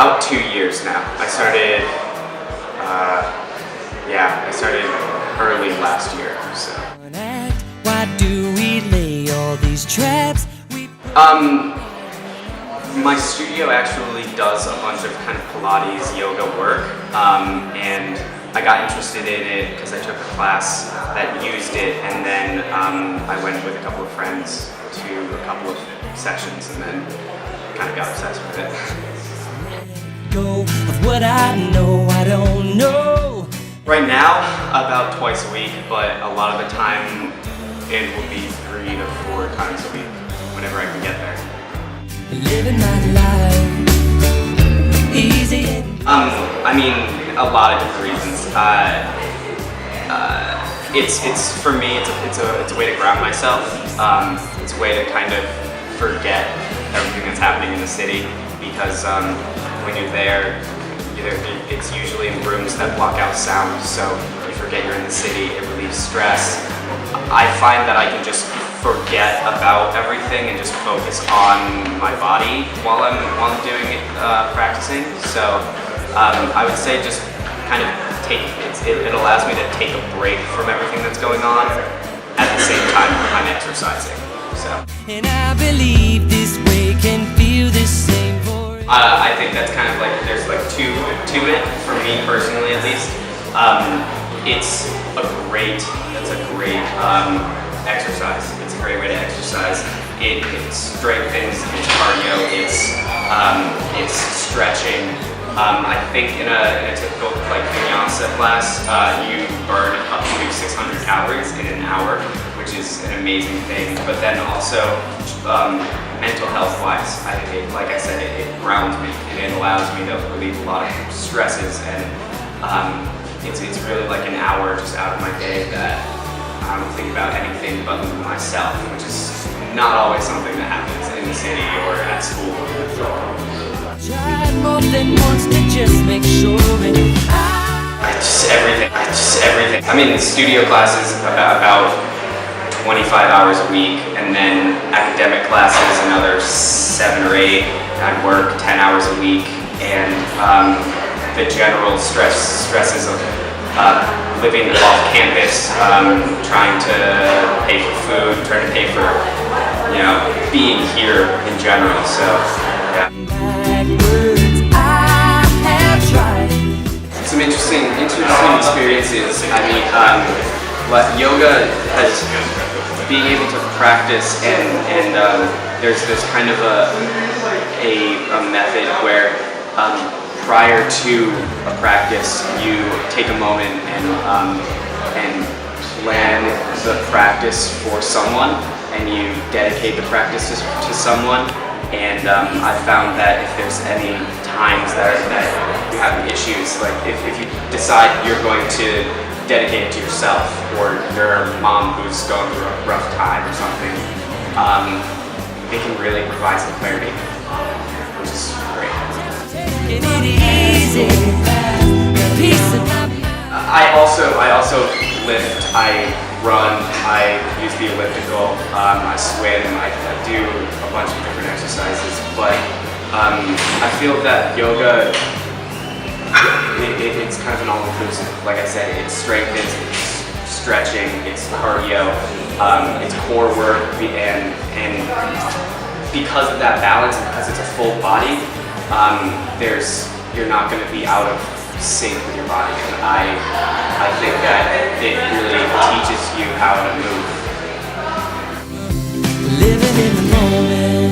About 2 years now. I started, I started early last year, so. Why do we lay all these traps? My studio actually does a bunch of kind of Pilates yoga work, and I got interested in it because I took a class that used it, and then I went with a couple of friends to a couple of sessions, and then kind of got obsessed with it. Go of what I know, I don't know. Right now, about twice a week, but a lot of the time it will be 3 to 4 times a week, whenever I can get there. Living my life easy. I mean, a lot of different reasons. It's for me. It's a way to ground myself. It's a way to kind of forget everything that's happening in the city, because when you're there, it's usually in rooms that block out sound, so you forget you're in the city. It relieves stress. I find that I can just forget about everything and just focus on my body while I'm doing practicing. So I would say just kind of it allows me to take a break from everything that's going on at the same time I'm exercising. So And I believe this way can feel the same for I think that's kind of like, there's like two to it, for me personally at least. It's a great exercise. It's a great way to exercise. It strengthens, it's cardio, it's stretching. I think in a typical like vinyasa class, you burn up to 600 calories in an hour, which is an amazing thing. But then also mental health wise, like I said, it grounds me and it allows me to relieve a lot of stresses, and it's really like an hour just out of my day that I don't think about anything but myself, which is not always something that happens in the city or at school. Tried more than once to just make sure Just everything. I mean, studio classes about 25 hours a week, and then academic classes another 7 or 8. I'd work 10 hours a week, and the general stresses of living off campus, trying to pay for food, trying to pay for, being here in general. So, yeah. Some interesting experiences. I mean, yoga has being able to practice, and there's kind of a method where prior to a practice, you take a moment and plan the practice for someone, and you dedicate the practice to someone. And I found that if there's any times that you have issues, like if you decide you're going to dedicate it to yourself, or your mom who's going through a rough time or something, it can really provide some clarity, which is great. I also lift, I run, I use the elliptical, I swim, I do a bunch of different exercises, but I feel that yoga, it's kind of an all-inclusive. Like I said, it strengthens, it's stretching, it's cardio, it's core work, and because of that balance, and because it's a full body, you're not going to be out of sync with your body, and I think that it really teaches you how to move. Living in the moment.